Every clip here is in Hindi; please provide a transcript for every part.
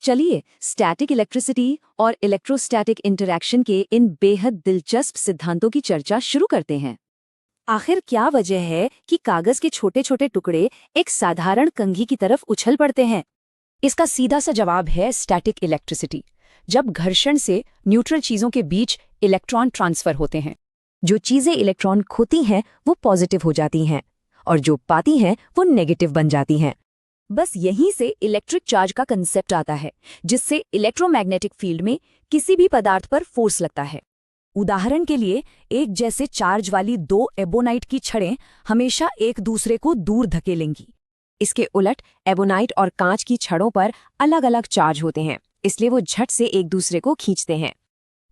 चलिए स्टैटिक इलेक्ट्रिसिटी और इलेक्ट्रोस्टैटिक इंटरैक्शन के इन बेहद दिलचस्प सिद्धांतों की चर्चा शुरू करते हैं। आखिर क्या वजह है कि कागज के छोटे छोटे टुकड़े एक साधारण कंघी की तरफ उछल पड़ते हैं? इसका सीधा सा जवाब है स्टैटिक इलेक्ट्रिसिटी। जब घर्षण से न्यूट्रल चीजों के बीच इलेक्ट्रॉन ट्रांसफर होते हैं, जो चीजें इलेक्ट्रॉन खोती हैं वो पॉजिटिव हो जाती हैं और जो पाती हैं वो नेगेटिव बन जाती हैं। बस यहीं से इलेक्ट्रिक चार्ज का कंसेप्ट आता है, जिससे इलेक्ट्रोमैग्नेटिक फील्ड में किसी भी पदार्थ पर फोर्स लगता है। उदाहरण के लिए, एक जैसे चार्ज वाली दो एबोनाइट की छड़ें हमेशा एक दूसरे को दूर धकेलेंगी। इसके उलट एबोनाइट और कांच की छड़ों पर अलग अलग चार्ज होते हैं, इसलिए वो झट से एक दूसरे को खींचते हैं।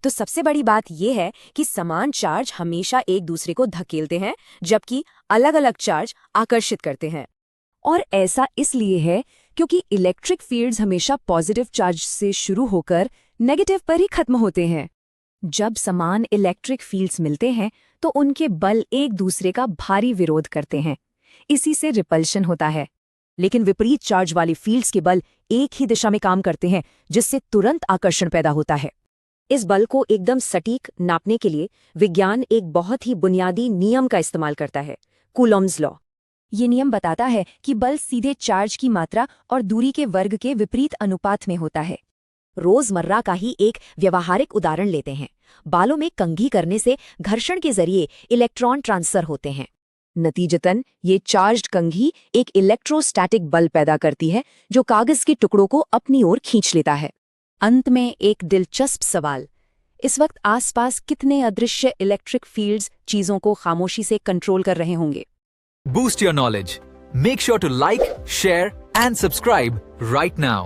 तो सबसे बड़ी बात यह है कि समान चार्ज हमेशा एक दूसरे को धकेलते हैं, जबकि अलग अलग चार्ज आकर्षित करते हैं। और ऐसा इसलिए है क्योंकि इलेक्ट्रिक फील्ड्स हमेशा पॉजिटिव चार्ज से शुरू होकर नेगेटिव पर ही खत्म होते हैं। जब समान इलेक्ट्रिक फील्ड्स मिलते हैं तो उनके बल एक दूसरे का भारी विरोध करते हैं, इसी से रिपल्शन होता है। लेकिन विपरीत चार्ज वाली फील्ड्स के बल एक ही दिशा में काम करते हैं, जिससे तुरंत आकर्षण पैदा होता है। इस बल को एकदम सटीक नापने के लिए विज्ञान एक बहुत ही बुनियादी नियम का इस्तेमाल करता है, कूलॉम्स लॉ। ये नियम बताता है कि बल सीधे चार्ज की मात्रा और दूरी के वर्ग के विपरीत अनुपात में होता है। रोजमर्रा का ही एक व्यवहारिक उदाहरण लेते हैं। बालों में कंघी करने से घर्षण के जरिए इलेक्ट्रॉन ट्रांसफर होते हैं। नतीजतन ये चार्ज्ड कंघी एक इलेक्ट्रोस्टैटिक बल पैदा करती है, जो कागज के टुकड़ों को अपनी ओर खींच लेता है। अंत में एक दिलचस्प सवाल, इस वक्त आसपास कितने अदृश्य इलेक्ट्रिक फील्ड्स चीजों को खामोशी से कंट्रोल कर रहे होंगे? Boost your knowledge. Make sure to like, share, and subscribe right now.